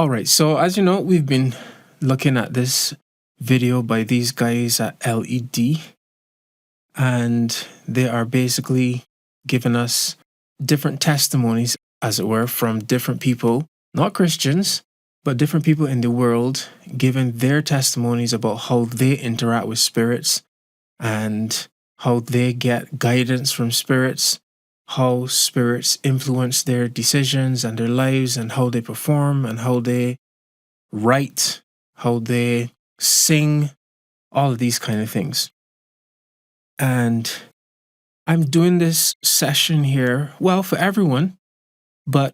All right, so as you know, we've been looking at this video by these guys at LED, and they are basically giving us different testimonies, as it were, from different people, not Christians, but different people in the world, giving their testimonies about how they interact with spirits and how they get guidance from spirits, how spirits influence their decisions and their lives, and how they perform and how they write, how they sing, all of these kind of things. And I'm doing this session here, well, for everyone, but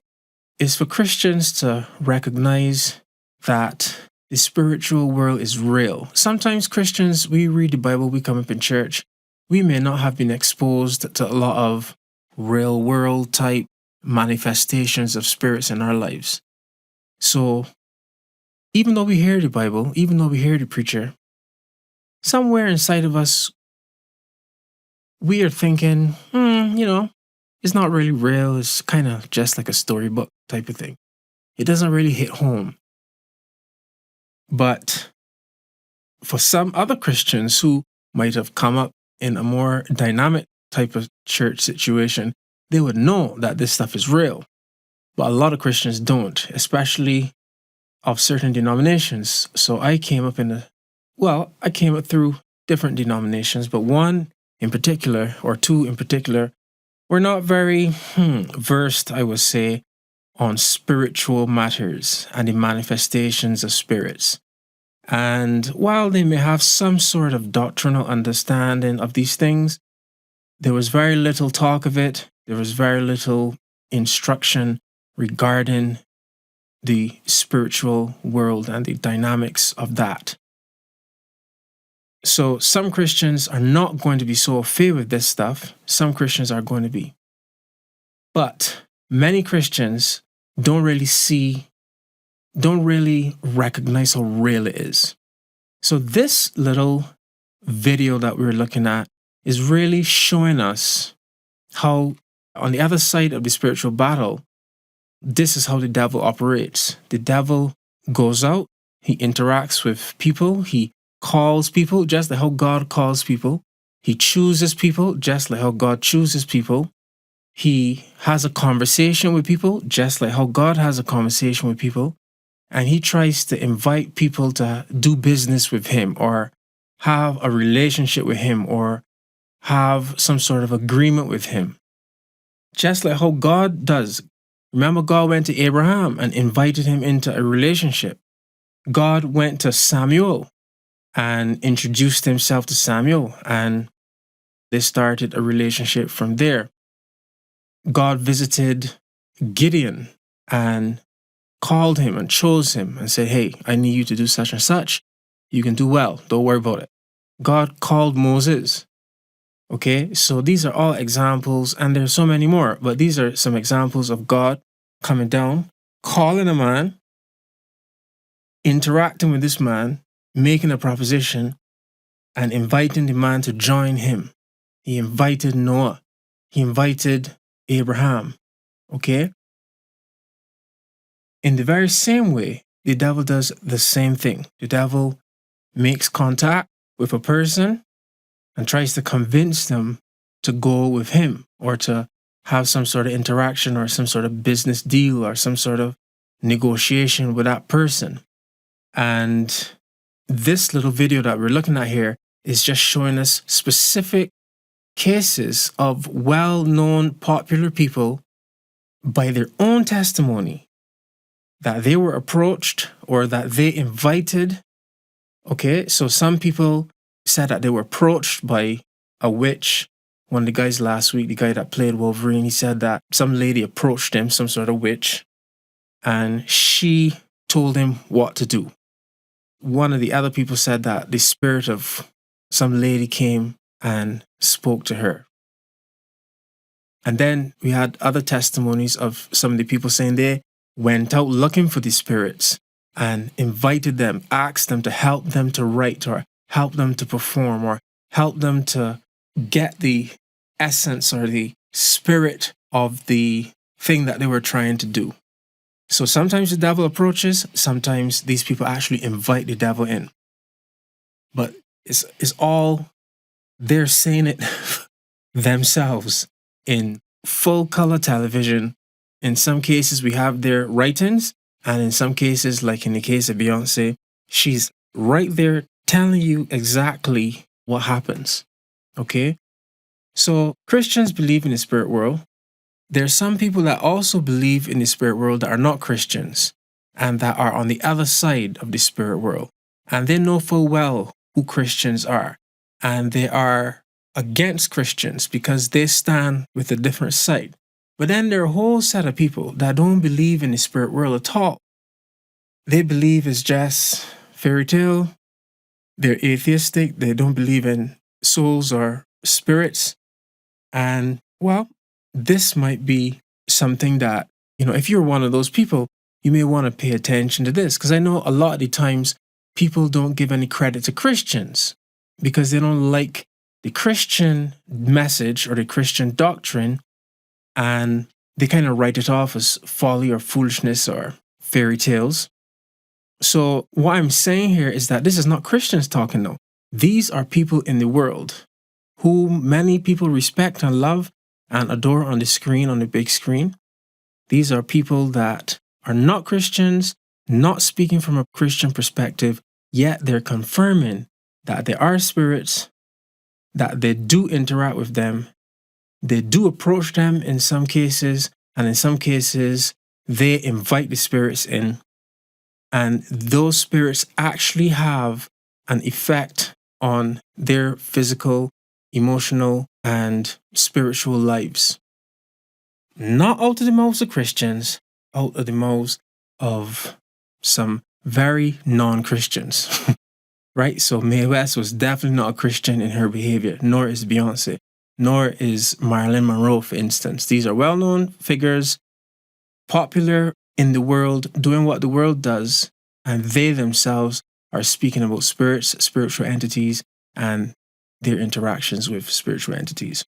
it's for Christians to recognize that the spiritual world is real. Sometimes Christians, we read the Bible, we come up in church, we may not have been exposed to a lot of real world type manifestations of spirits in our lives. So even though we hear the Bible, even though we hear the preacher, somewhere inside of us, we are thinking, it's not really real. It's kind of just like a storybook type of thing. It doesn't really hit home. But for some other Christians who might have come up in a more dynamic type of church situation, they would know that this stuff is real. But a lot of Christians don't, especially of certain denominations. So I came up through different denominations, but one in particular, or two in particular, were not very versed, I would say, on spiritual matters and the manifestations of spirits. And while they may have some sort of doctrinal understanding of these things, there was very little talk of it. There was very little instruction regarding the spiritual world and the dynamics of that. So some Christians are not going to be so au fait with this stuff. Some Christians are going to be. But many Christians don't really recognize how real it is. So this little video that we're looking at is really showing us how, on the other side of the spiritual battle, this is how the devil operates. The devil goes out, he interacts with people, he calls people just like how God calls people. He chooses people just like how God chooses people. He has a conversation with people just like how God has a conversation with people. And he tries to invite people to do business with him or have a relationship with him or have some sort of agreement with him. Just like how God does. Remember, God went to Abraham and invited him into a relationship. God went to Samuel and introduced himself to Samuel, and they started a relationship from there. God visited Gideon and called him and chose him and said, hey, I need you to do such and such. You can do well. Don't worry about it. God called Moses. Okay, so these are all examples, and there's so many more, but these are some examples of God coming down, calling a man, interacting with this man, making a proposition, and inviting the man to join him. He invited Noah. He invited Abraham. Okay? In the very same way, the devil does the same thing. The devil makes contact with a person and tries to convince them to go with him or to have some sort of interaction or some sort of business deal or some sort of negotiation with that person. And this little video that we're looking at here is just showing us specific cases of well-known popular people by their own testimony that they were approached or that they invited. Okay, so some people said that they were approached by a witch. One of the guys last week, the guy that played Wolverine, he said that some lady approached him, some sort of witch, and she told him what to do. One of the other people said that the spirit of some lady came and spoke to her. And then we had other testimonies of some of the people saying they went out looking for the spirits and invited them, asked them to help them to write or help them to perform or help them to get the essence or the spirit of the thing that they were trying to do. So sometimes the devil approaches, sometimes these people actually invite the devil in. But it's all, they're saying it themselves in full color television. In some cases, we have their writings, and in some cases, like in the case of Beyonce, she's right there telling you exactly what happens. Okay? So Christians believe in the spirit world. There are some people that also believe in the spirit world that are not Christians and that are on the other side of the spirit world. And they know full well who Christians are. And they are against Christians because they stand with a different side. But then there are a whole set of people that don't believe in the spirit world at all. They believe it's just fairy tale. They're atheistic. They don't believe in souls or spirits. And, well, this might be something that, if you're one of those people, you may want to pay attention to this. Because I know a lot of the times people don't give any credit to Christians because they don't like the Christian message or the Christian doctrine, and they kind of write it off as folly or foolishness or fairy tales. So what I'm saying here is that this is not Christians talking though. These are people in the world who many people respect and love and adore on the screen, on the big screen. These are people that are not Christians, not speaking from a Christian perspective, yet they're confirming that there are spirits, that they do interact with them, they do approach them in some cases, and in some cases, they invite the spirits in. And those spirits actually have an effect on their physical, emotional, and spiritual lives. Not out of the mouths of Christians, out of the mouths of some very non-Christians. Right? So Mae West was definitely not a Christian in her behavior, nor is Beyonce, nor is Marilyn Monroe, for instance. These are well-known figures, popular in the world, doing what the world does, and they themselves are speaking about spirits, spiritual entities, and their interactions with spiritual entities.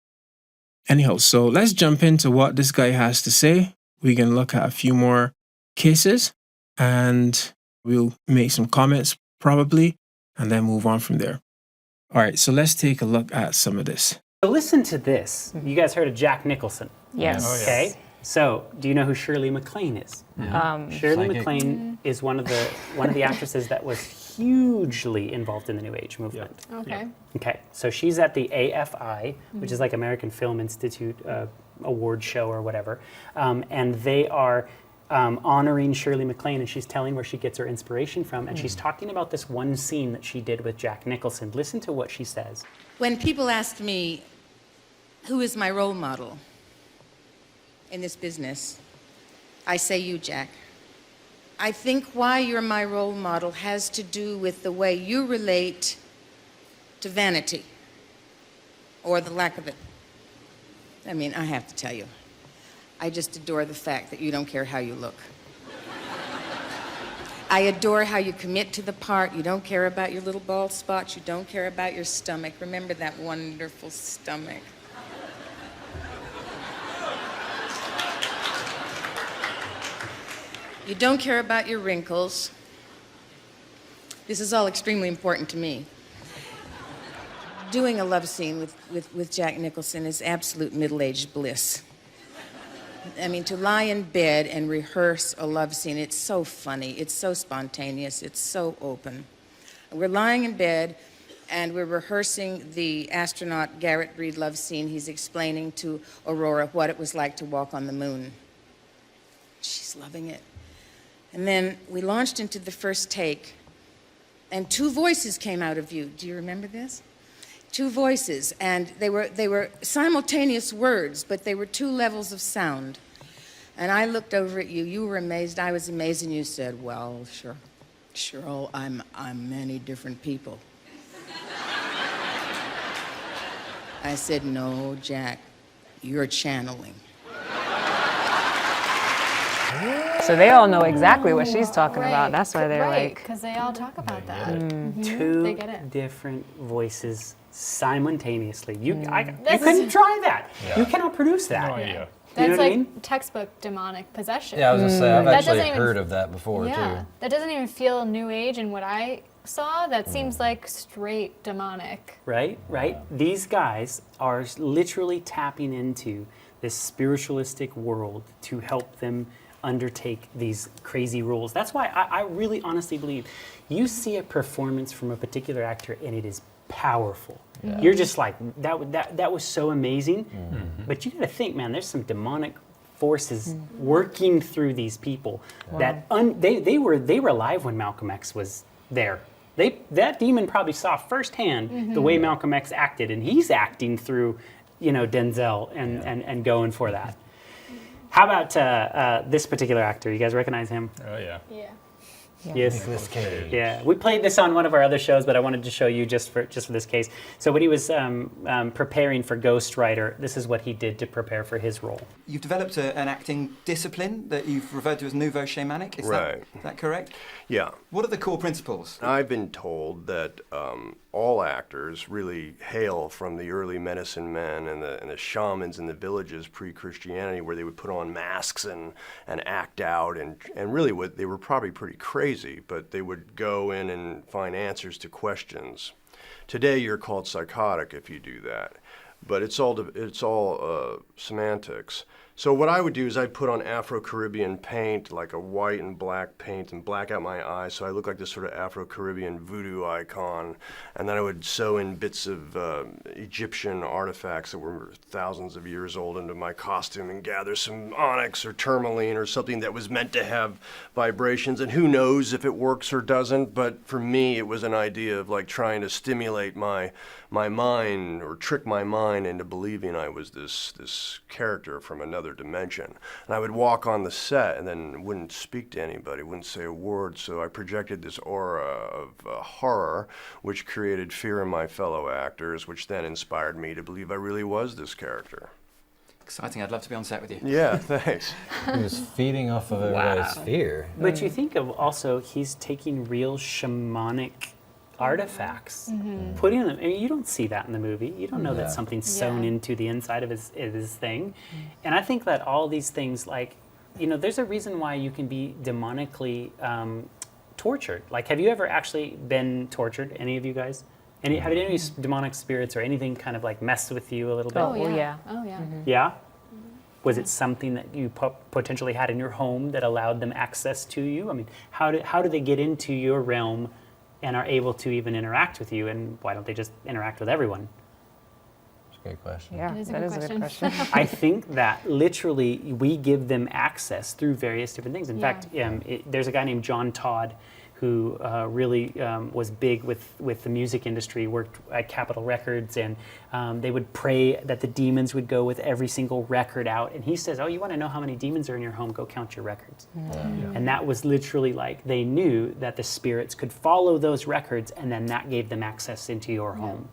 Anyhow, so let's jump into what this guy has to say. We can look at a few more cases, and we'll make some comments probably, and then move on from there. All right, so let's take a look at some of this. So listen to this. You guys heard of Jack Nicholson? Yes. Oh, yes. Okay. So, do you know who Shirley MacLaine is? Shirley Psychic. MacLaine is one of the actresses that was hugely involved in the New Age movement. Okay. Okay, so she's at the AFI, which is like American Film Institute award show or whatever, and they are honoring Shirley MacLaine, and she's telling where she gets her inspiration from, and she's talking about this one scene that she did with Jack Nicholson. Listen to what she says. When people ask me, who is my role model in this business, I say you, Jack. I think why you're my role model has to do with the way you relate to vanity, or the lack of it. I mean, I have to tell you, I just adore the fact that you don't care how you look. I adore how you commit to the part. You don't care about your little bald spots. You don't care about your stomach. Remember that wonderful stomach. You don't care about your wrinkles. This is all extremely important to me. Doing a love scene with Jack Nicholson is absolute middle-aged bliss. I mean, to lie in bed and rehearse a love scene, it's so funny, it's so spontaneous, it's so open. We're lying in bed and we're rehearsing the astronaut Garrett Reed love scene. He's explaining to Aurora what it was like to walk on the moon. She's loving it. And then we launched into the first take, and two voices came out of you. Do you remember this? Two voices, and they were simultaneous words, but they were two levels of sound. And I looked over at you. You were amazed. I was amazed, and you said, "Well, sure, Cheryl, I'm many different people." I said, "No, Jack, you're channeling." So they all know exactly what she's talking about. That's why they're right, like, because they all talk about that. Two They get it. different voices simultaneously. You couldn't try that. Yeah. You cannot produce that. No idea. You know That's what I like mean? textbook demonic possession. Yeah, I was gonna say I've That actually doesn't even- heard of that before Yeah, too. that doesn't even feel new age in what I saw. That seems like straight demonic. Right? These guys are literally tapping into this spiritualistic world to help them undertake these crazy roles. That's why I really honestly believe you see a performance from a particular actor and it is powerful. You're just like, that was so amazing. But you got to think, man, there's some demonic forces working through these people that they were alive when Malcolm X was there. That demon probably saw firsthand the way Malcolm X acted, and he's acting through, Denzel and going for that. How about this particular actor? You guys recognize him? Oh, yeah. Yeah. Yes. Nicolas Cage. Yeah, we played this on one of our other shows, but I wanted to show you just for this case. So when he was preparing for Ghost Rider, this is what he did to prepare for his role. You've developed an acting discipline that you've referred to as nouveau shamanic. Is that correct? Yeah. What are the core principles? I've been told that all actors really hail from the early medicine men and the shamans in the villages pre-Christianity, where they would put on masks and act out, and really they were probably pretty crazy, but they would go in and find answers to questions. Today you're called psychotic if you do that, but it's all semantics. So what I would do is I'd put on Afro-Caribbean paint, like a white and black paint, and black out my eyes so I look like this sort of Afro-Caribbean voodoo icon. And then I would sew in bits of Egyptian artifacts that were thousands of years old into my costume and gather some onyx or tourmaline or something that was meant to have vibrations. And who knows if it works or doesn't, but for me it was an idea of like trying to stimulate my mind or trick my mind into believing I was this character from another dimension. And I would walk on the set and then wouldn't speak to anybody, wouldn't say a word, so I projected this aura of horror, which created fear in my fellow actors, which then inspired me to believe I really was this character. Exciting. I'd love to be on set with you. Yeah, thanks. He was feeding off of everybody's fear. But you think of also, he's taking real shamanic artifacts, putting them. I mean, you don't see that in the movie. You don't know that something's sewn into the inside of his thing. And I think that all these things, like, there's a reason why you can be demonically tortured. Like, have you ever actually been tortured? Any of you guys? Have any demonic spirits or anything kind of like messed with you a little bit? Oh, yeah. Oh yeah. Yeah. Was it something that you potentially had in your home that allowed them access to you? I mean, how do they get into your realm and are able to even interact with you, and why don't they just interact with everyone? That's a good question. Yeah, That is a good question. I think that literally we give them access through various different things. In fact, there's a guy named John Todd who really was big with the music industry, worked at Capitol Records, and they would pray that the demons would go with every single record out. And he says, oh, you want to know how many demons are in your home? Go count your records. And that was literally like, they knew that the spirits could follow those records, and then that gave them access into your home.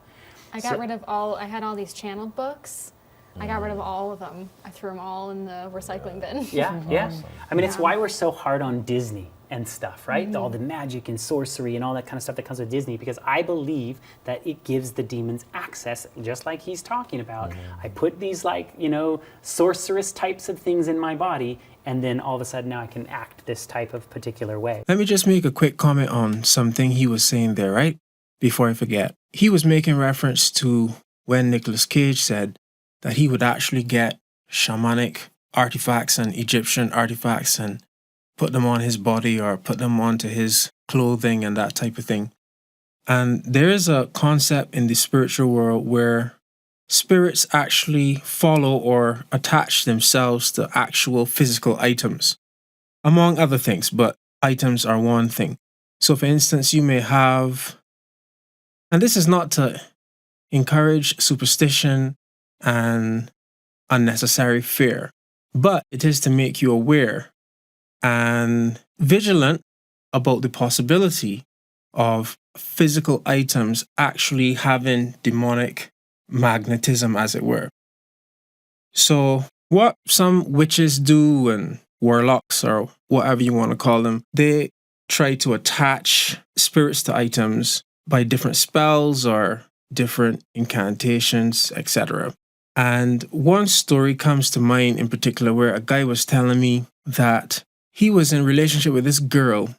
I got rid of I had all these channeled books. I got rid of all of them. I threw them all in the recycling bin. Yeah. I mean, it's why we're so hard on Disney and stuff, right? All the magic and sorcery and all that kind of stuff that comes with Disney, because I believe that it gives the demons access, just like he's talking about. I put these sorceress types of things in my body, and then all of a sudden now I can act this type of particular way. Let me just make a quick comment on something he was saying there, right? Before I forget. He was making reference to when Nicolas Cage said that he would actually get shamanic artifacts and Egyptian artifacts and put them on his body or put them onto his clothing and that type of thing. And there is a concept in the spiritual world where spirits actually follow or attach themselves to actual physical items, among other things, but items are one thing. So for instance, you may have, and this is not to encourage superstition and unnecessary fear, but it is to make you aware and vigilant about the possibility of physical items actually having demonic magnetism, as it were. So what some witches do, and warlocks or whatever you want to call them, they try to attach spirits to items by different spells or different incantations, etc. And one story comes to mind in particular where a guy was telling me that he was in a relationship with this girl.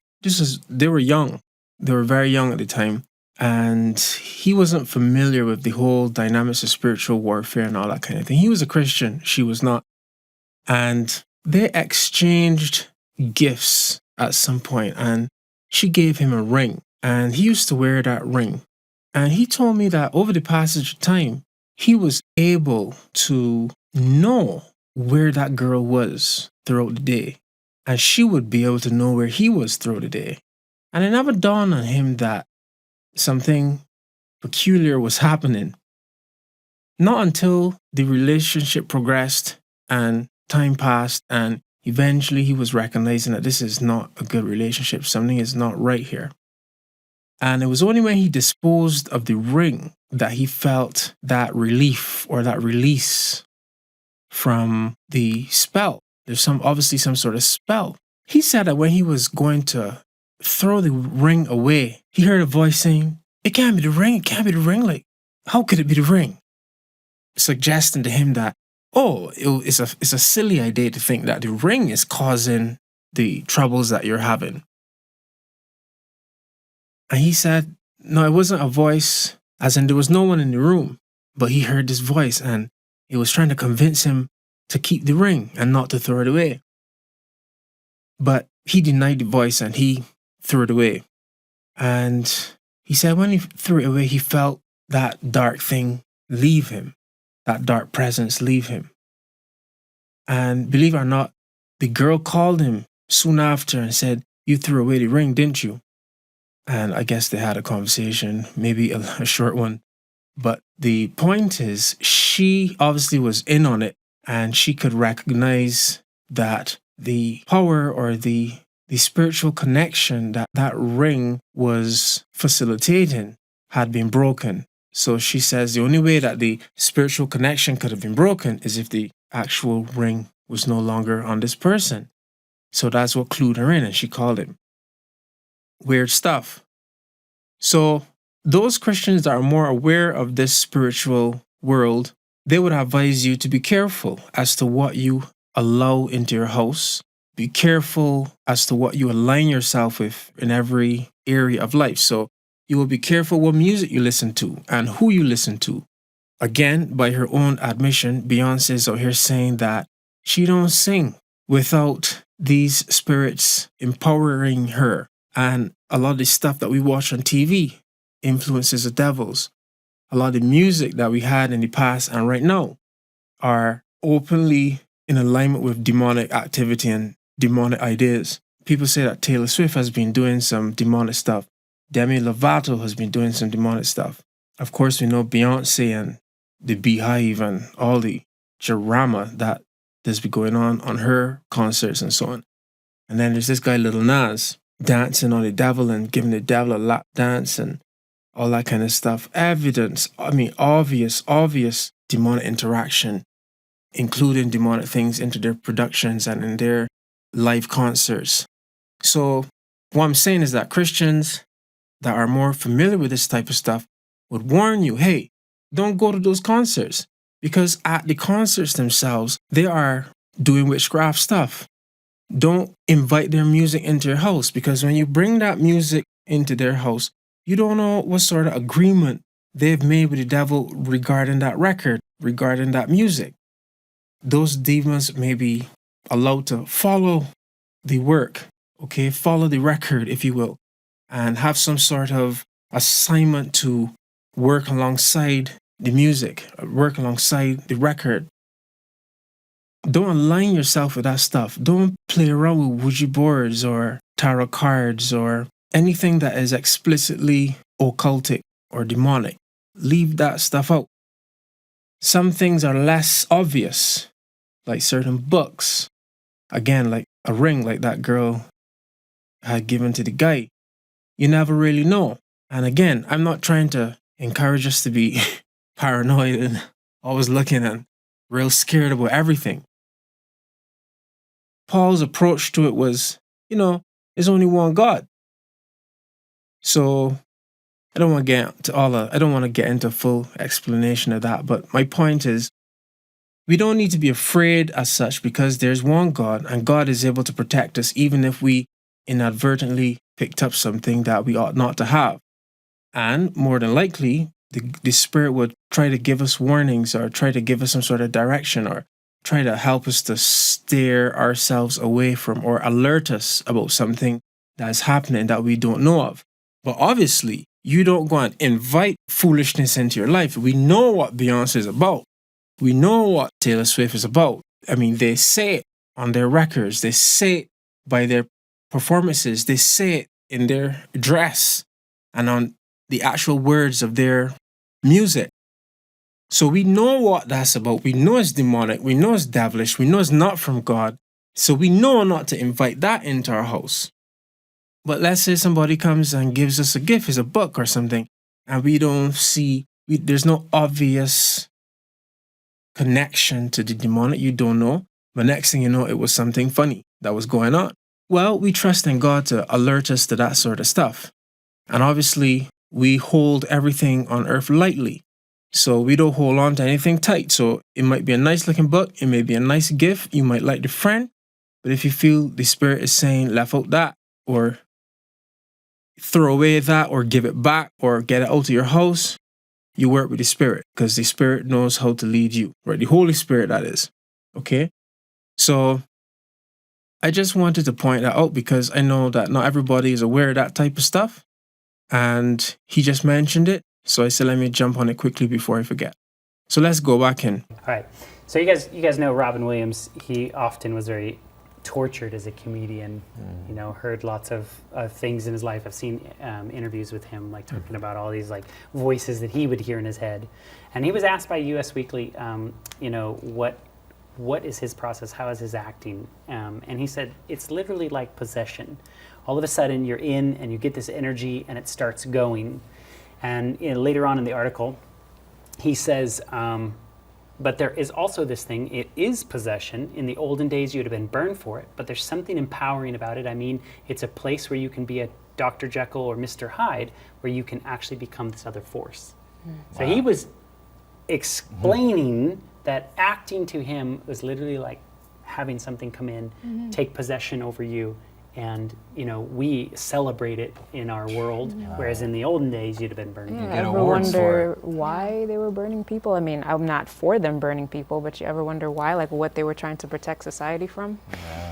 They were young. They were very young at the time. And he wasn't familiar with the whole dynamics of spiritual warfare and all that kind of thing. He was a Christian. She was not. And they exchanged gifts at some point, and she gave him a ring, and he used to wear that ring. And he told me that over the passage of time, he was able to know where that girl was throughout the day, and she would be able to know where he was throughout the day. And it never dawned on him that something peculiar was happening. Not until the relationship progressed and time passed, and eventually he was recognizing that this is not a good relationship. Something is not right here. And it was only when he disposed of the ring that he felt that relief or that release from the spell. There's obviously some sort of spell. He said that when he was going to throw the ring away, he heard a voice saying, "It can't be the ring. It can't be the ring. Like, how could it be the ring?" Suggesting to him that, it's a silly idea to think that the ring is causing the troubles that you're having. And he said, no, it wasn't a voice, as in there was no one in the room, but he heard this voice and it was trying to convince him to keep the ring and not to throw it away. But he denied the voice and he threw it away. And he said when he threw it away, he felt that dark thing leave him, that dark presence leave him. And believe it or not, the girl called him soon after and said, "You threw away the ring, didn't you?" And I guess they had a conversation, maybe a short one. But the point is, she obviously was in on it, and she could recognize that the power or the spiritual connection that that ring was facilitating had been broken. So she says the only way that the spiritual connection could have been broken is if the actual ring was no longer on this person. So that's what clued her in, and she called him. Weird stuff. So those Christians that are more aware of this spiritual world, they would advise you to be careful as to what you allow into your house. Be careful as to what you align yourself with in every area of life. So you will be careful what music you listen to and who you listen to. Again, by her own admission, Beyonce is out here saying that she don't sing without these spirits empowering her. And a lot of the stuff that we watch on TV influences the devils. A lot of the music that we had in the past and right now are openly in alignment with demonic activity and demonic ideas. People say that Taylor Swift has been doing some demonic stuff. Demi Lovato has been doing some demonic stuff. Of course, we know Beyonce and the Beehive and all the drama that has been going on her concerts and so on. And then there's this guy, Lil Nas, dancing on the devil and giving the devil a lap dance and all that kind of stuff. Obvious demonic interaction, including demonic things into their productions and in their live concerts. So what I'm saying is that Christians that are more familiar with this type of stuff would warn you, hey, don't go to those concerts, because at the concerts themselves, they are doing witchcraft stuff. Don't invite their music into your house, because when you bring that music into their house, you don't know what sort of agreement they've made with the devil regarding that record, regarding that music. Those demons may be allowed to follow the work, okay, follow the record, if you will, and have some sort of assignment to work alongside the music, work alongside the record. Don't align yourself with that stuff. Don't play around with Ouija boards or tarot cards or anything that is explicitly occultic or demonic. Leave that stuff out. Some things are less obvious, like certain books. Again, like a ring like that girl had given to the guy. You never really know. And again, I'm not trying to encourage us to be paranoid and always looking and real scared about everything. Paul's approach to it was, there's only one God. So I don't want to get into full explanation of that, but my point is, We don't need to be afraid as such because there's one God and God is able to protect us even if we inadvertently picked up something that we ought not to have. And more than likely, the Spirit would try to give us warnings or try to give us some sort of direction or try to help us to steer ourselves away from or alert us about something that's happening that we don't know of. But obviously, you don't go and invite foolishness into your life. We know what Beyonce is about. We know what Taylor Swift is about. I mean, they say it on their records. They say it by their performances. They say it in their dress and on the actual words of their music. So we know what that's about. We know it's demonic. We know it's devilish. We know it's not from God. So we know not to invite that into our house. But let's say somebody comes and gives us a gift, it's a book or something, and we don't see, there's no obvious connection to the demonic. You don't know. But next thing you know, it was something funny that was going on. Well, we trust in God to alert us to that sort of stuff. And obviously, we hold everything on earth lightly. So we don't hold on to anything tight. So it might be a nice looking book. It may be a nice gift. You might like the friend. But if you feel the Spirit is saying, left out that, or throw away that, or give it back, or get it out of your house, you work with the Spirit because the Spirit knows how to lead you, right? The Holy Spirit, that is. Okay? So I just wanted to point that out because I know that not everybody is aware of that type of stuff. And he just mentioned it. So I said, let me jump on it quickly before I forget. So let's go back in. All right. So you guys know Robin Williams. He often was very tortured as a comedian. You know, heard lots of things in his life. I've seen interviews with him, like talking about all these like voices that he would hear in his head. And he was asked by US Weekly, you know, what is his process? How is his acting? And he said, it's literally like possession. All of a sudden you're in and you get this energy and it starts going. And you know, later on in the article, he says, but there is also this thing, it is possession. In the olden days, you would have been burned for it, but there's something empowering about it. I mean, it's a place where you can be a Dr. Jekyll or Mr. Hyde, where you can actually become this other force. So he was explaining that acting to him was literally like having something come in, take possession over you. And, you know, we celebrate it in our world, whereas in the olden days, you'd have been burned. You ever wonder why they were burning people? I mean, I'm not for them burning people, but you ever wonder why, like what they were trying to protect society from?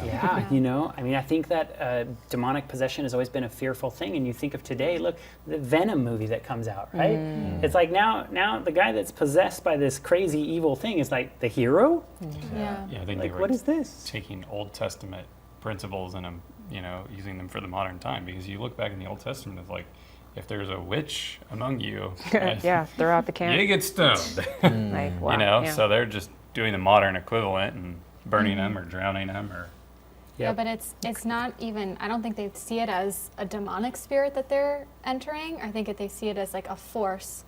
Yeah, you know, I mean, I think that demonic possession has always been a fearful thing. And you think of today, look, the Venom movie that comes out, right? It's like now the guy that's possessed by this crazy evil thing is like the hero? Yeah. Yeah, I think Like, they were what is this? taking Old Testament principles and you know, using them for the modern time, because you look back in the Old Testament, it's like if there's a witch among you, Yeah, throw out the can. you get stoned. Like, wow. You know, yeah. so they're just doing the modern equivalent and burning them or drowning them or. Yeah, but it's not even, I don't think they see it as a demonic spirit that they're entering. I think they see it as like a force,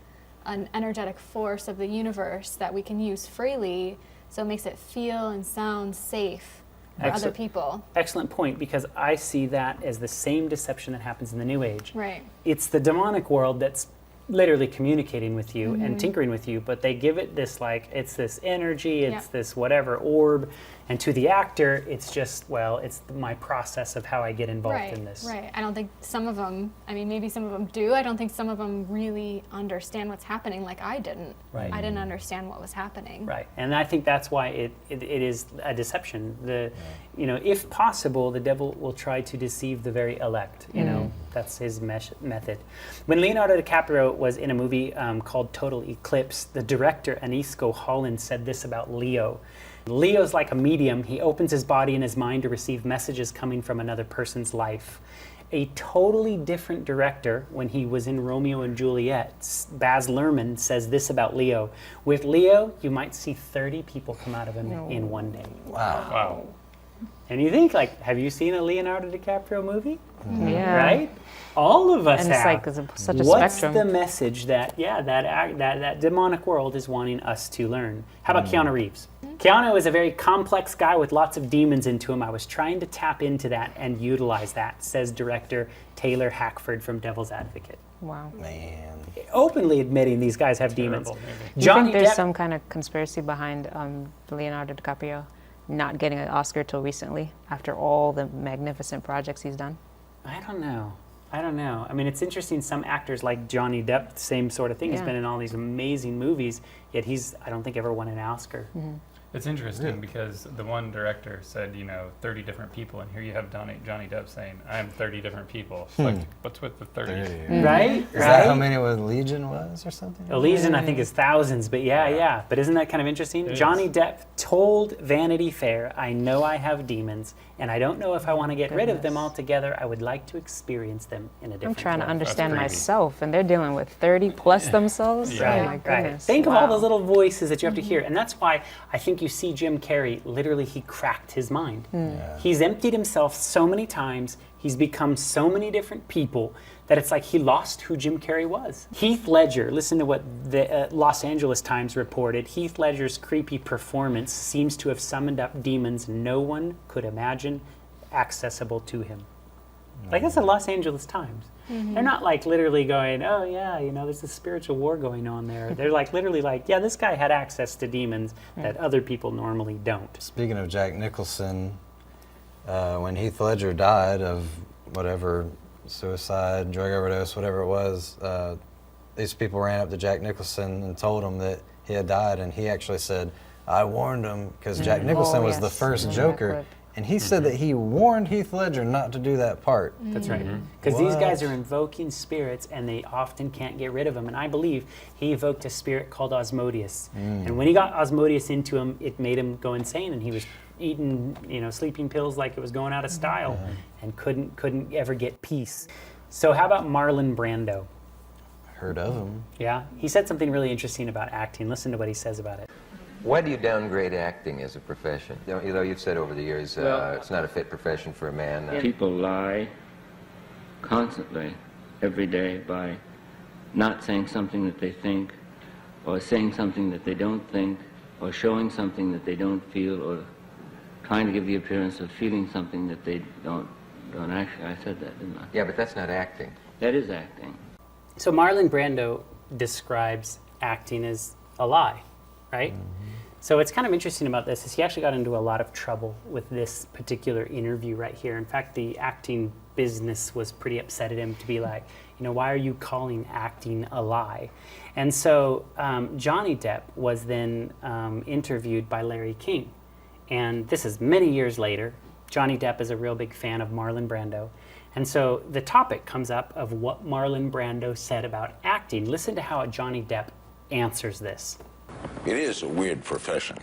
an energetic force of the universe that we can use freely, so it makes it feel and sound safe for other people. Excellent point, because I see that as the same deception that happens in the New Age. Right. It's the demonic world that's literally communicating with you and tinkering with you, but they give it this like, it's this energy, it's this whatever orb, and to the actor, it's just, well, it's my process of how I get involved in this. Right. I don't think some of them, I mean, maybe some of them do. I don't think some of them really understand what's happening like I didn't. Right. I didn't understand what was happening. Right, and I think that's why it is a deception. You know, if possible, the devil will try to deceive the very elect. You know, that's his method. When Leonardo DiCaprio was in a movie called Total Eclipse, the director Anisco Holland said this about Leo. Leo's like a medium. He opens his body and his mind to receive messages coming from another person's life. A totally different director, when he was in Romeo and Juliet, Baz Luhrmann, says this about Leo. With Leo, you might see 30 people come out of him in one day. Wow. And you think, like, have you seen a Leonardo DiCaprio movie? Yeah. Right? All of us And it's have. like it's such a What's spectrum. the message that that demonic world is wanting us to learn? How about Keanu Reeves? Keanu is a very complex guy with lots of demons into him. I was trying to tap into that and utilize that, says director Taylor Hackford from Devil's Advocate. Wow. Man. Openly admitting these guys have demons. Terrible movie. Do you think there's some kind of conspiracy behind Leonardo DiCaprio not getting an Oscar till recently, after all the magnificent projects he's done? I don't know. I mean, it's interesting. Some actors like Johnny Depp, same sort of thing. He's Yeah. been in all these amazing movies, yet I don't think, ever won an Oscar. Mm-hmm. It's interesting because the one director said, 30 different people, and here you have Johnny Depp saying, I am 30 different people. It's like, what's with the 30? Right? Is that how many Legion was or something? Elysian, I think, is thousands, but yeah. But isn't that kind of interesting? Johnny Depp told Vanity Fair, I know I have demons, and I don't know if I want to get rid of them altogether. I would like to experience them in a different I'm trying to way. understand creepy. myself, and they're dealing with 30 plus themselves. Yeah. Oh my goodness. Think of all Wow. those little voices that you have to hear. And that's why I think you see Jim Carrey, literally he cracked his mind. He's emptied himself so many times, he's become so many different people, that it's like he lost who Jim Carrey was. Heath Ledger, listen to what the Los Angeles Times reported, Heath Ledger's creepy performance seems to have summoned up demons no one could imagine accessible to him. Like, that's the Los Angeles Times. They're not like literally going, oh yeah, there's a spiritual war going on there. They're like literally like, yeah, this guy had access to demons that other people normally don't. Speaking of Jack Nicholson, when Heath Ledger died of whatever, suicide, drug overdose, whatever it was, these people ran up to Jack Nicholson and told him that he had died, and he actually said, I warned him, because Jack Nicholson was the first Joker. And he said that he warned Heath Ledger not to do that part. That's right. Because these guys are invoking spirits, and they often can't get rid of them. And I believe he evoked a spirit called Osmodeus. And when he got Osmodeus into him, it made him go insane, and he was eating, sleeping pills like it was going out of style, and couldn't ever get peace. So how about Marlon Brando? Heard of him. Yeah, he said something really interesting about acting. Listen to what he says about it. Why do you downgrade acting as a profession? Though you've said over the years it's not a fit profession for a man. People lie constantly, every day, by not saying something that they think, or saying something that they don't think, or showing something that they don't feel, or trying to give the appearance of feeling something that they don't actually. I said that, didn't I? Yeah, but that's not acting. That is acting. So Marlon Brando describes acting as a lie, right? So what's kind of interesting about this is he actually got into a lot of trouble with this particular interview right here. In fact, the acting business was pretty upset at him to be like, why are you calling acting a lie? And so Johnny Depp was then interviewed by Larry King. And this is many years later. Johnny Depp is a real big fan of Marlon Brando. And so the topic comes up of what Marlon Brando said about acting. Listen to how Johnny Depp answers this. It is a weird profession.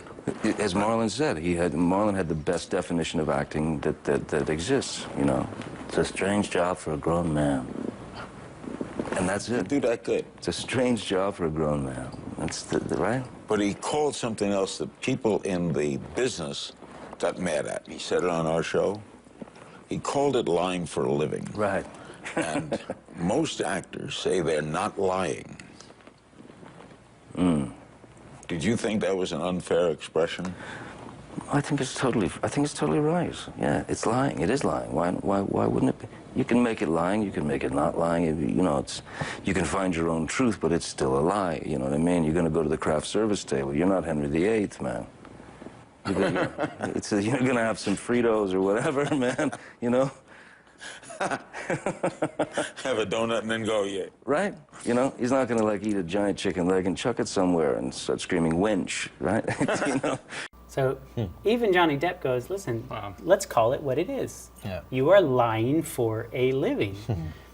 As Marlon said, Marlon had the best definition of acting that exists, It's a strange job for a grown man. And that's it. Do that good. It's a strange job for a grown man. That's the right? But he called something else that people in the business got mad at. He said it on our show. He called it lying for a living. Right. And most actors say they're not lying. Did you think that was an unfair expression? I think it's totally right. Yeah, it's lying. It is lying. Why wouldn't it be? You can make it lying. You can make it not lying. You can find your own truth, but it's still a lie. You know what I mean? You're going to go to the craft service table. You're not Henry VIII, man. You're going to have some Fritos or whatever, man. Have a donut and then go, yeah. Right? He's not going to eat a giant chicken leg and chuck it somewhere and start screaming wench, right? So even Johnny Depp goes, listen, let's call it what it is. Yeah. You are lying for a living.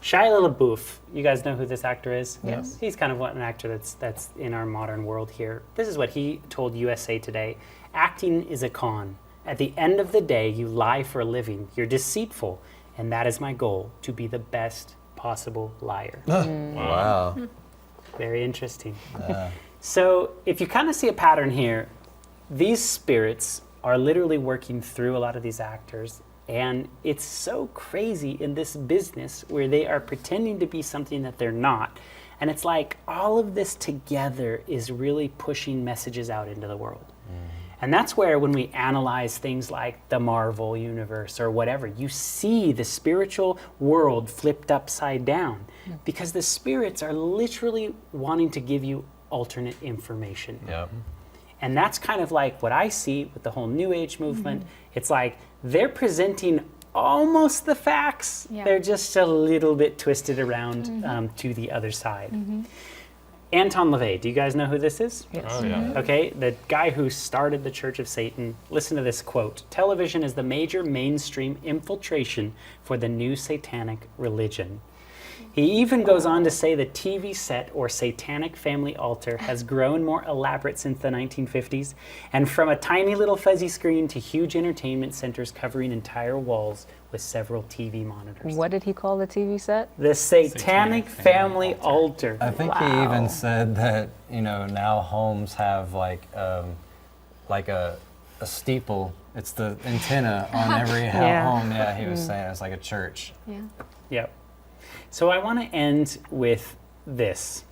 Shia LaBeouf, you guys know who this actor is? Yes. He's kind of an actor that's in our modern world here. This is what he told USA Today. Acting is a con. At the end of the day, you lie for a living. You're deceitful. And that is my goal, to be the best possible liar. Wow. Very interesting. So if you kind of see a pattern here, these spirits are literally working through a lot of these actors, and it's so crazy in this business where they are pretending to be something that they're not. And it's like all of this together is really pushing messages out into the world. And that's where, when we analyze things like the Marvel universe or whatever, you see the spiritual world flipped upside down, because the spirits are literally wanting to give you alternate information. Yep. And that's kind of like what I see with the whole New Age movement. It's like they're presenting almost the facts. Yeah. They're just a little bit twisted around to the other side. Anton LaVey, do you guys know who this is? Yes. Oh, yeah. Okay, the guy who started the Church of Satan. Listen to this quote. Television is the major mainstream infiltration for the new satanic religion. He even goes on to say the TV set or satanic family altar has grown more elaborate since the 1950s, and from a tiny little fuzzy screen to huge entertainment centers covering entire walls with several TV monitors. What did he call the TV set? The satanic family altar. I think he even said that, now homes have like a steeple. It's the antenna on every home. Yeah, he was saying it's like a church. Yeah. Yep. So I want to end with this.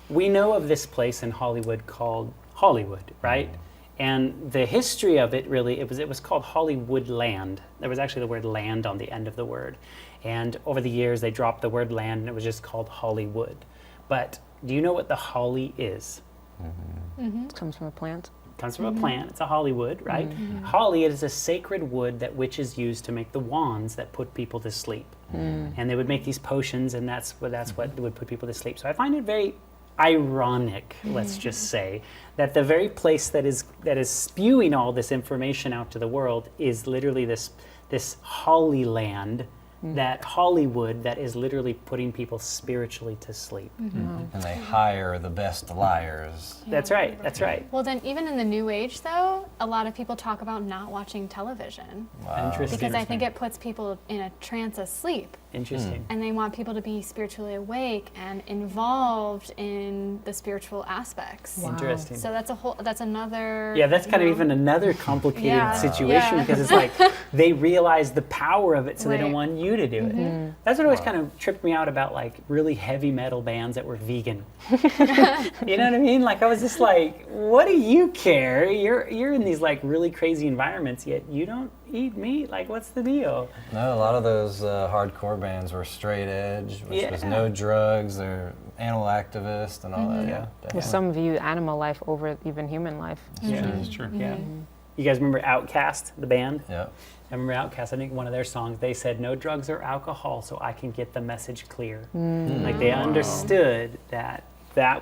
We know of this place in Hollywood called Hollywood, right? And the history of it, really, it was called Hollywood Land. There was actually the word land on the end of the word. And over the years, they dropped the word land, and it was just called Hollywood. But do you know what the holly is? It comes from a plant. Comes from a plant. It's a Hollywood, right? Holly is a sacred wood that witches used to make the wands that put people to sleep. And they would make these potions, and that's what would put people to sleep. So I find it very ironic, let's just say, that the very place that is spewing all this information out to the world is literally this Holly land, that Hollywood that is literally putting people spiritually to sleep. And they hire the best liars. That's right, that's right. Well, then, even in the New Age, though, a lot of people talk about not watching television. Wow. Interesting. Because I think it puts people in a trance of sleep. Interesting. And they want people to be spiritually awake and involved in the spiritual aspects. Wow. Interesting. So that's another. Yeah, that's kind of even another complicated situation, because it's like they realize the power of it, so they don't want you to do it. That's what always kind of tripped me out about like really heavy metal bands that were vegan. You know what I mean? Like I was just like, what do you care? You're in these like really crazy environments, yet you don't eat meat. Like, what's the deal? No, a lot of those hardcore bands were straight edge, which was no drugs. They're animal activists and all that. Yeah. Well, some view animal life over even human life. It's true. Yeah. You guys remember Outkast, the band? Yeah. I remember Outkast, I think one of their songs, they said, no drugs or alcohol so I can get the message clear. Like they understood that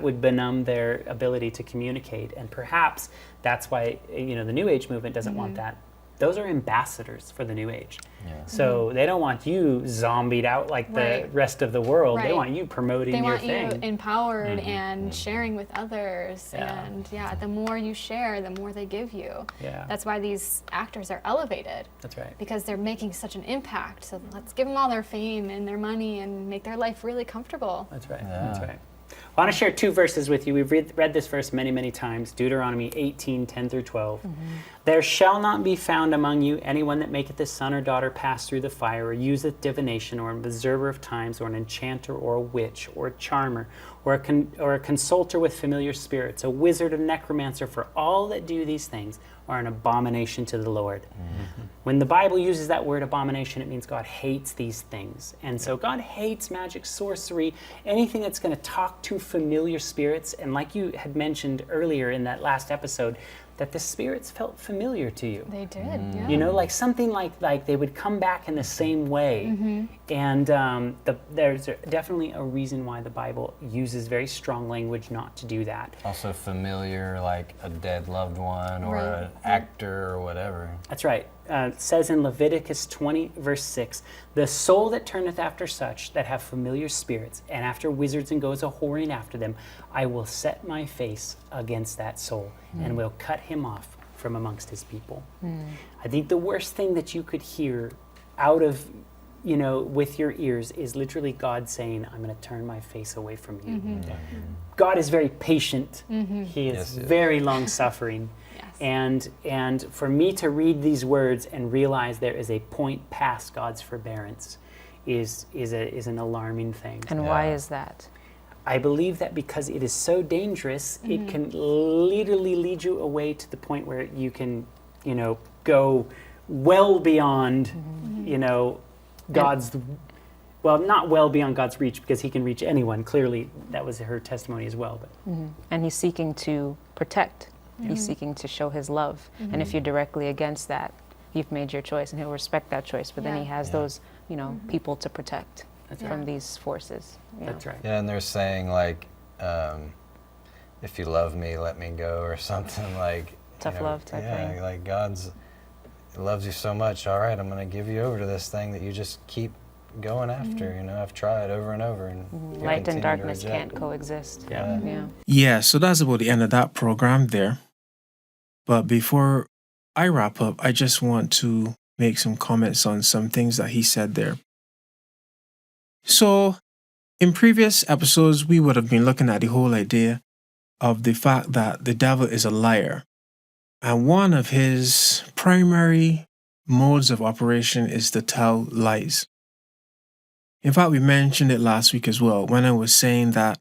would benumb their ability to communicate. And perhaps that's why, the New Age movement doesn't want that. Those are ambassadors for the New Age. Yeah. So they don't want you zombied out like the rest of the world. They want you promoting your thing. They want you empowered and sharing with others. And the more you share, the more they give you. Yeah. That's why these actors are elevated. That's right. Because they're making such an impact. So let's give them all their fame and their money and make their life really comfortable. That's right. Yeah. That's right. I want to share two verses with you. We've read this verse many, many times. Deuteronomy 18:10-12. There shall not be found among you anyone that maketh his son or daughter pass through the fire, or useth divination, or an observer of times, or an enchanter, or a witch, or a charmer, or a consulter with familiar spirits, a wizard, a necromancer, for all that do these things are an abomination to the Lord. When the Bible uses that word abomination, it means God hates these things. And so God hates magic, sorcery, anything that's going to talk to familiar spirits. And like you had mentioned earlier in that last episode, that the spirits felt familiar to you. They did, yeah. Like something like they would come back in the same way. And there's definitely a reason why the Bible uses very strong language not to do that. Also familiar, like a dead loved one or an actor or whatever. That's right. It says in Leviticus 20, verse 6, the soul that turneth after such that have familiar spirits, and after wizards and goes a-whoring after them, I will set my face against that soul, and will cut him off from amongst his people. I think the worst thing that you could hear out of, with your ears is literally God saying, I'm going to turn my face away from you. God is very patient. He is very long-suffering. And for me to read these words and realize there is a point past God's forbearance is an alarming thing. And why is that? I believe that because it is so dangerous, it can literally lead you away to the point where you can, go well beyond, God's, well, not well beyond God's reach, because he can reach anyone. Clearly, that was her testimony as well. But. And he's seeking to protect. He's seeking to show his love. And if you're directly against that, you've made your choice, and he'll respect that choice. But then he has those, people to protect from these forces. That's right. Yeah, and they're saying like, if you love me, let me go, or something like. Tough love type thing. Yeah, like God's loves you so much. All right, I'm going to give you over to this thing that you just keep going after. I've tried over and over, and you light and continue to darkness reject can't it. coexist. Yeah, so that's about the end of that program there. But before I wrap up, I just want to make some comments on some things that he said there. So, in previous episodes, we would have been looking at the whole idea of the fact that the devil is a liar. And one of his primary modes of operation is to tell lies. In fact, we mentioned it last week as well, when I was saying that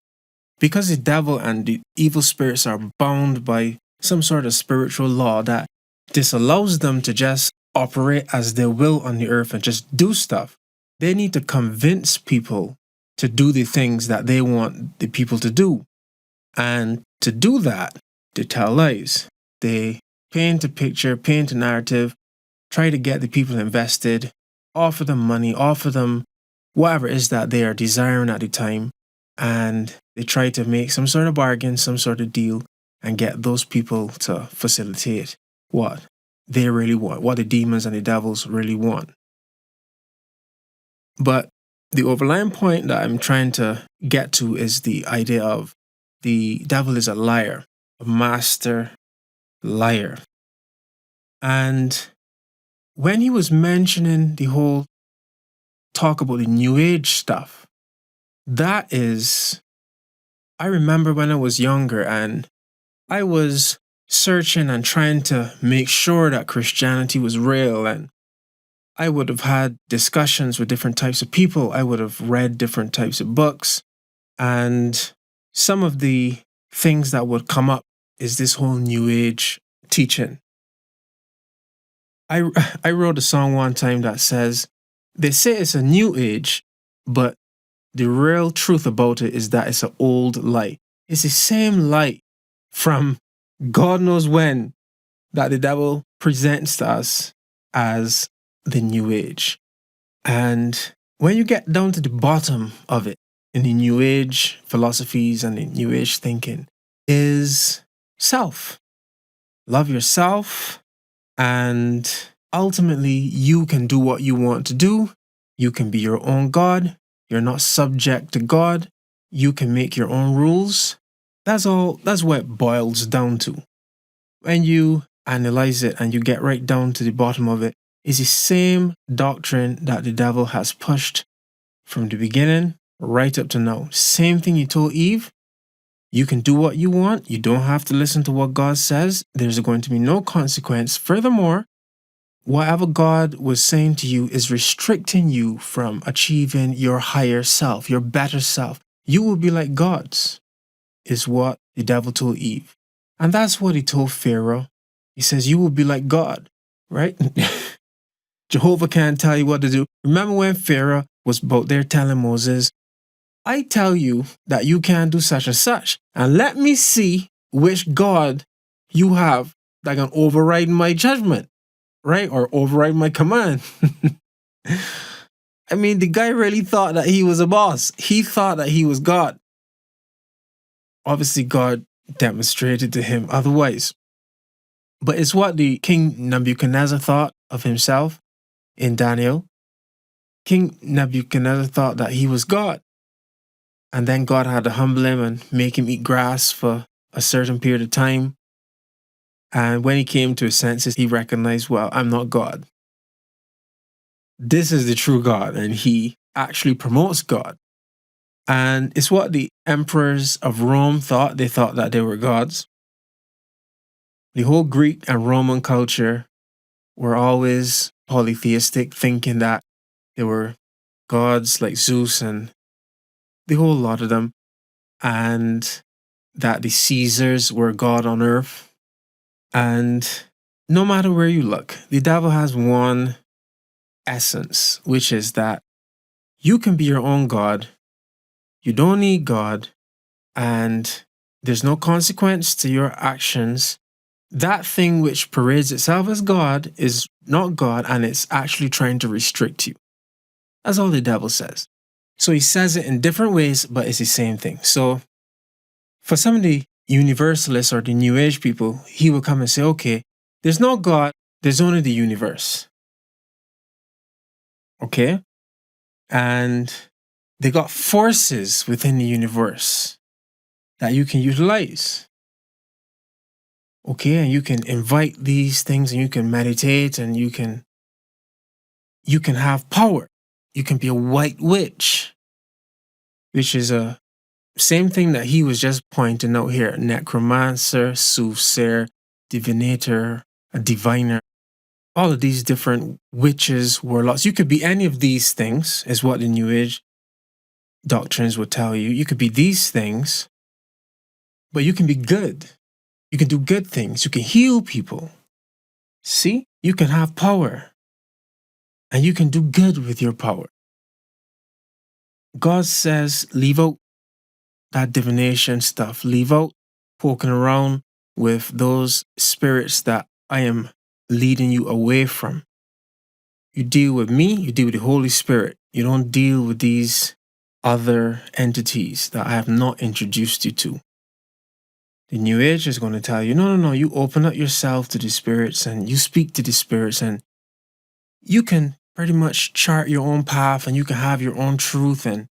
because the devil and the evil spirits are bound by some sort of spiritual law that disallows them to just operate as they will on the earth and just do stuff, they need to convince people to do the things that they want the people to do. And to do that, they tell lies. They paint a picture, paint a narrative, try to get the people invested, offer them money, offer them whatever it is that they are desiring at the time, and they try to make some sort of bargain, some sort of deal, and get those people to facilitate what they really want, what the demons and the devils really want. But the overlying point that I'm trying to get to is the idea of the devil is a liar, a master liar. And when he was mentioning the whole talk about the New Age stuff, that is, I remember when I was younger and I was searching and trying to make sure that Christianity was real, and I would have had discussions with different types of people. I would have read different types of books, and some of the things that would come up is this whole New Age teaching. I wrote a song one time that says, they say it's a new age, but the real truth about it is that it's an old light. It's the same light from God knows when that the devil presents to us as the new age. And when you get down to the bottom of it, in the new age philosophies and the new age thinking, is self. Love yourself, and ultimately you can do what you want to do. You can be your own God. You're not subject to God. You can make your own rules. That's all. That's what it boils down to. When you analyze it and you get right down to the bottom of it, it's the same doctrine that the devil has pushed from the beginning right up to now. Same thing he told Eve. You can do what you want. You don't have to listen to what God says. There's going to be no consequence. Furthermore, whatever God was saying to you is restricting you from achieving your higher self, your better self. You will be like gods, is what the devil told Eve. And that's what he told Pharaoh. He says, you will be like God, right? Jehovah can't tell you what to do. Remember when Pharaoh was out there telling Moses, I tell you that you can't do such and such, and let me see which God you have that can override my judgment, right? Or override my command. I mean, the guy really thought that he was a boss. He thought that he was God. Obviously, God demonstrated to him otherwise. But it's what the King Nebuchadnezzar thought of himself in Daniel. King Nebuchadnezzar thought that he was God. And then God had to humble him and make him eat grass for a certain period of time. And when he came to his senses, he recognized, well, I'm not God. This is the true God, and he actually promotes God. And it's what the emperors of Rome thought. They thought that they were gods. The whole Greek and Roman culture were always polytheistic, thinking that they were gods like Zeus and the whole lot of them. and that the Caesars were God on earth. And no matter where you look, the devil has one essence, which is that you can be your own God. You don't need God, and there's no consequence to your actions. That thing which parades itself as God is not God, and it's actually trying to restrict you. That's all the devil says. So he says it in different ways, but it's the same thing. So for some of the universalists or the New Age people, he will come and say, okay, there's no God, there's only the universe. Okay? And they got forces within the universe that you can utilize. Okay, and you can invite these things and you can meditate and you can have power. You can be a white witch, which is a same thing that he was just pointing out here. Necromancer, soothsayer, divinator, a diviner. All of these different witches, warlocks. You could be any of these things, is what the New Age doctrines would tell you. You could be these things, but you can be good. You can do good things. You can heal people. See? You can have power. And you can do good with your power. God says, leave out that divination stuff. Leave out poking around with those spirits that I am leading you away from. You deal with me, you deal with the Holy Spirit. You don't deal with these other entities that I have not introduced you to. The New Age is going to tell you, no, you open up yourself to the spirits and you speak to the spirits and you can pretty much chart your own path and you can have your own truth. And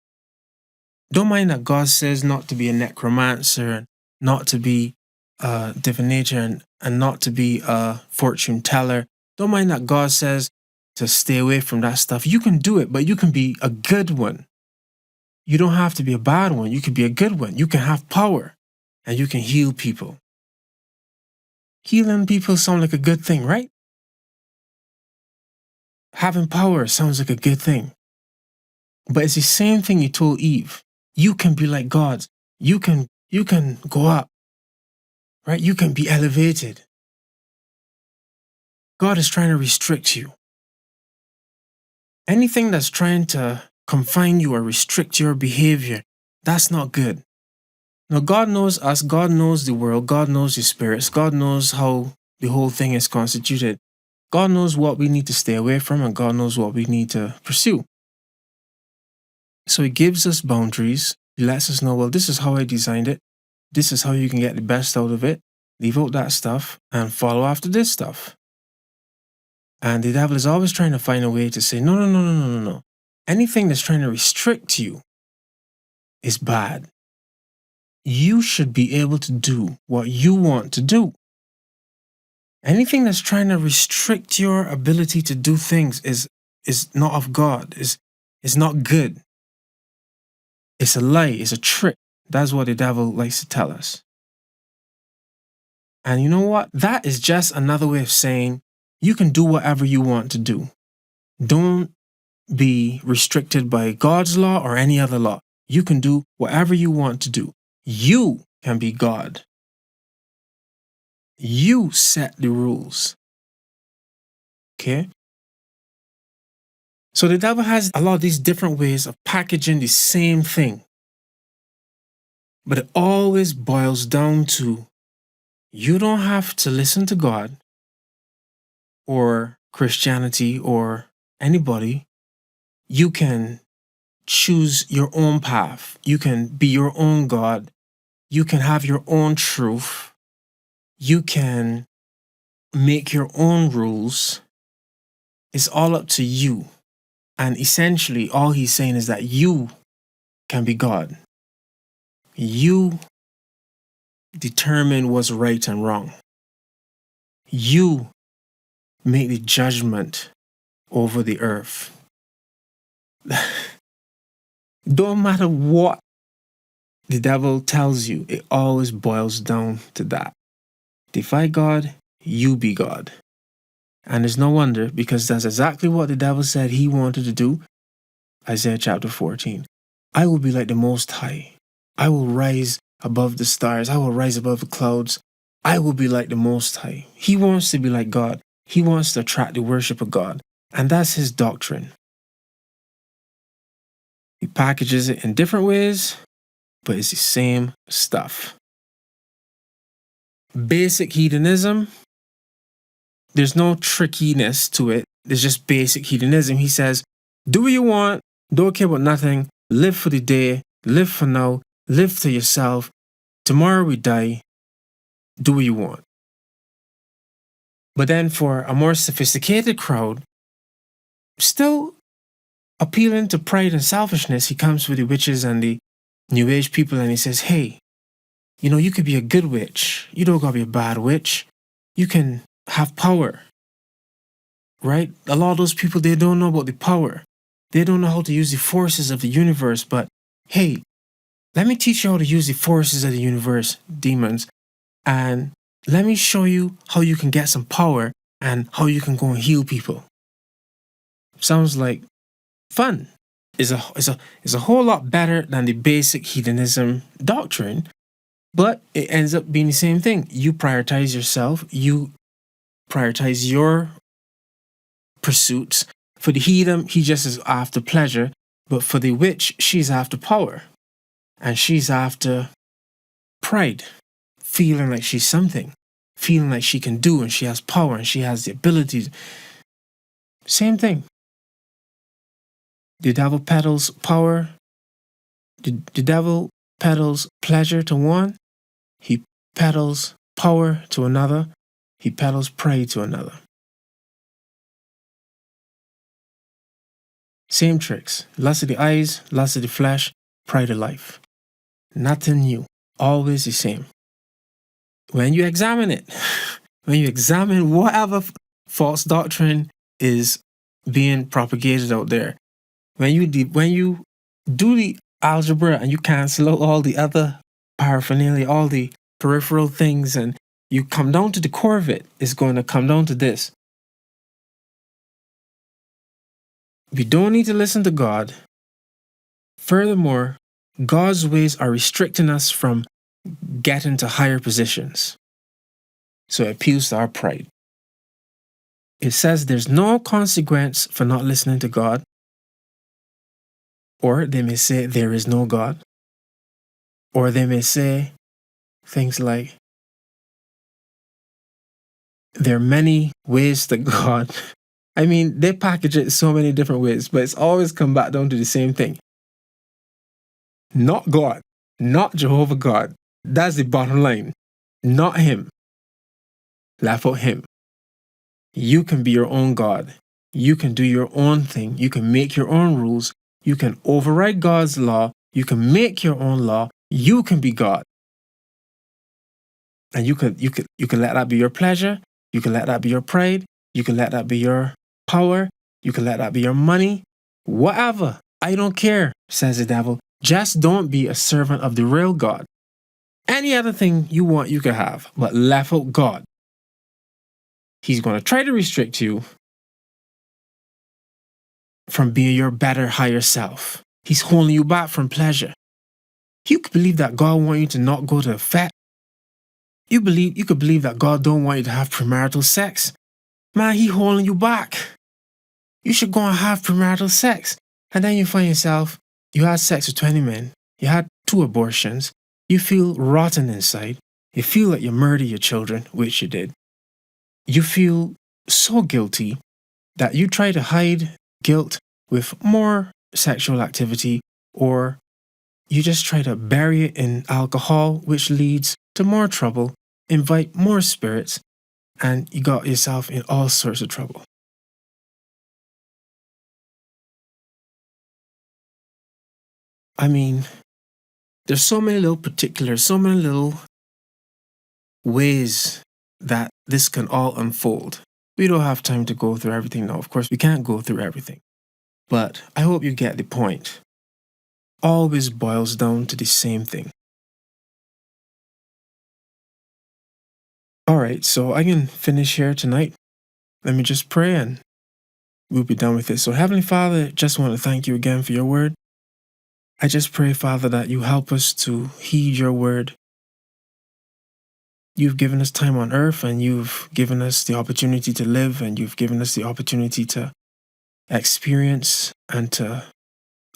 don't mind that God says not to be a necromancer and not to be a divinator and not to be a fortune teller. Don't mind that God says to stay away from that stuff. You can do it, but you can be a good one. You don't have to be a bad one. You can be a good one. You can have power and you can heal people. Healing people sound like a good thing, right? Having power sounds like a good thing. But it's the same thing you told Eve. You can be like gods. You can go up, right? You can be elevated. God is trying to restrict you. Anything that's trying to confine you or restrict your behavior, that's not good. Now, God knows us. God knows the world. God knows the spirits. God knows how the whole thing is constituted. God knows what we need to stay away from, and God knows what we need to pursue. So he gives us boundaries. He lets us know, well, this is how I designed it. This is how you can get the best out of it. Leave out that stuff and follow after this stuff. And the devil is always trying to find a way to say, no. Anything that's trying to restrict you is bad. You should be able to do what you want to do. Anything that's trying to restrict your ability to do things is not of God, is not good. It's a lie, it's a trick. That's what the devil likes to tell us. And you know what? That is just another way of saying you can do whatever you want to do. Don't be restricted by God's law or any other law. You can do whatever you want to do. You can be God. You set the rules. Okay? So the devil has a lot of these different ways of packaging the same thing. But it always boils down to you don't have to listen to God or Christianity or anybody. You can choose your own path. You can be your own God. You can have your own truth. You can make your own rules. It's all up to you. And essentially, all he's saying is that you can be God. You determine what's right and wrong. You make the judgment over the earth. Don't matter what the devil tells you, it always boils down to that. Defy God, you be God. And it's no wonder, because that's exactly what the devil said he wanted to do. Isaiah chapter 14. I will be like the Most High. I will rise above the stars. I will rise above the clouds. I will be like the Most High. He wants to be like God. He wants to attract the worship of God. And that's his doctrine. He packages it in different ways, but it's the same stuff. Basic hedonism, there's no trickiness to it. There's just basic hedonism. He says, do what you want, don't care about nothing, live for the day, live for now, live to yourself. Tomorrow we die, do what you want. But then for a more sophisticated crowd, still appealing to pride and selfishness, he comes with the witches and the New Age people and he says, hey, you know, you could be a good witch. You don't gotta be a bad witch. You can have power. Right? A lot of those people, they don't know about the power. They don't know how to use the forces of the universe. But hey, let me teach you how to use the forces of the universe, demons. And let me show you how you can get some power and how you can go and heal people. Sounds like fun. Is a whole lot better than the basic hedonism doctrine, but it ends up being the same thing. You prioritize yourself, you prioritize your pursuits. For the heathen, he just is after pleasure, but for the witch, she's after power. And she's after pride, feeling like she's something, feeling like she can do and she has power and she has the ability. Same thing. The devil peddles power. The devil peddles pleasure to one. He peddles power to another. He peddles pride to another. Same tricks. Lust of the eyes, lust of the flesh, pride of life. Nothing new. Always the same. When you examine it, when you examine whatever false doctrine is being propagated out there, when you do the algebra and you cancel out all the other paraphernalia, all the peripheral things, and you come down to the core of it, it's going to come down to this. We don't need to listen to God. Furthermore, God's ways are restricting us from getting to higher positions. So it appeals to our pride. It says there's no consequence for not listening to God. Or they may say there is no God. Or they may say things like there are many ways to God. I mean, they package it so many different ways, but it's always come back down to the same thing. Not God. Not Jehovah God. That's the bottom line. Not him. Laugh at him. You can be your own God. You can do your own thing. You can make your own rules. You can override God's law. You can make your own law. You can be God. And you can let that be your pleasure. You can let that be your pride. You can let that be your power. You can let that be your money. Whatever. I don't care, says the devil. Just don't be a servant of the real God. Any other thing you want, you can have, but left out God. He's going to try to restrict you from being your better, higher self. He's holding you back from pleasure. You could believe that God wants you to not go to a fete. You could believe that God don't want you to have premarital sex. Man, he holding you back. You should go and have premarital sex. And then you find yourself, you had sex with 20 men. You had 2 abortions. You feel rotten inside. You feel like you murdered your children, which you did. You feel so guilty that you try to hide guilt with more sexual activity, or you just try to bury it in alcohol, which leads to more trouble, invite more spirits, and you got yourself in all sorts of trouble. I mean, there's so many little particulars, so many little ways that this can all unfold. We don't have time to go through everything now. Of course, we can't go through everything. But I hope you get the point. Always boils down to the same thing. All right, so I can finish here tonight. Let me just pray and we'll be done with it. So Heavenly Father, just want to thank you again for your word. I just pray, Father, that you help us to heed your word. You've given us time on earth, and you've given us the opportunity to live, and you've given us the opportunity to experience and to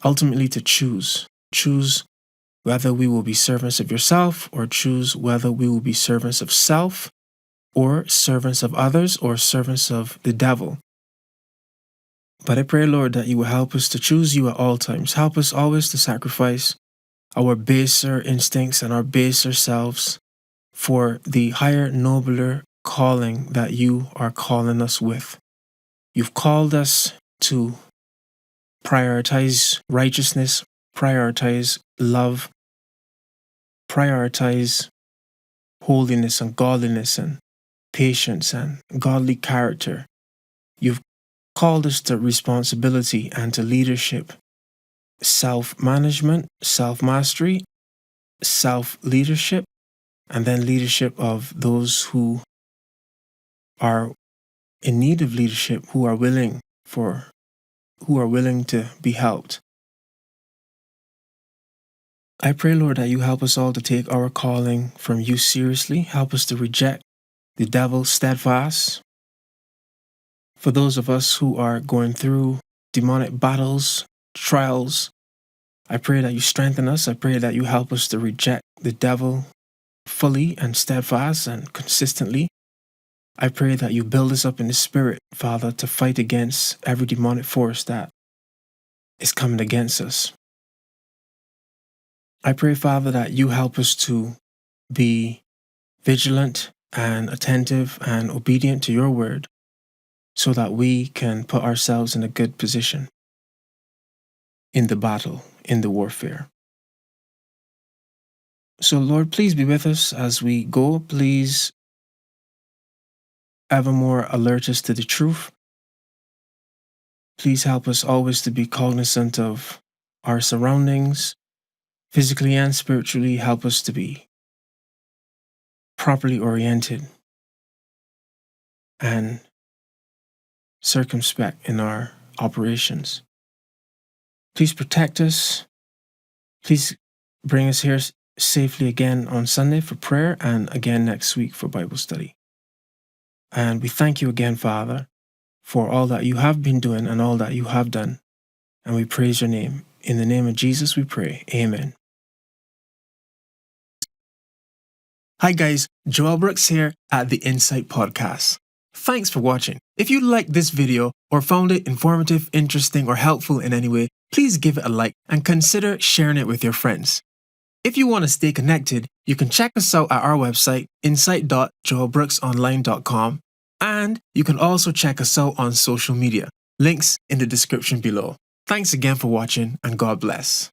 ultimately to choose. Choose whether we will be servants of yourself, or choose whether we will be servants of self, or servants of others, or servants of the devil. But I pray, Lord, that you will help us to choose you at all times. Help us always to sacrifice our baser instincts and our baser selves for the higher, nobler calling that you are calling us with. You've called us to prioritize righteousness, prioritize love, prioritize holiness and godliness and patience and godly character. You've called us to responsibility and to leadership, self-management, self-mastery, self-leadership, and then leadership of those who are in need of leadership, who are willing to be helped. I pray, Lord, that you help us all to take our calling from you seriously. Help us to reject the devil steadfast. For those of us who are going through demonic battles, trials, I pray that you strengthen us. I pray that you help us to reject the devil fully and steadfast and consistently. I pray that you build us up in the spirit, Father, to fight against every demonic force that is coming against us. I pray, Father, that you help us to be vigilant and attentive and obedient to your word so that we can put ourselves in a good position in the battle, in the warfare. So, Lord, please be with us as we go. Please evermore alert us to the truth. Please help us always to be cognizant of our surroundings, physically and spiritually. Help us to be properly oriented and circumspect in our operations. Please protect us. Please bring us here safely again on Sunday for prayer and again next week for Bible study. And we thank you again, Father, for all that you have been doing and all that you have done. And we praise your name. In the name of Jesus we pray. Amen. Hi guys, Joel Brooks here at the Insight Podcast. Thanks for watching. If you liked this video or found it informative, interesting, or helpful in any way, please give it a like and consider sharing it with your friends. If you want to stay connected, you can check us out at our website, insight.joelbrooksonline.com, and you can also check us out on social media. Links in the description below. Thanks again for watching, and God bless.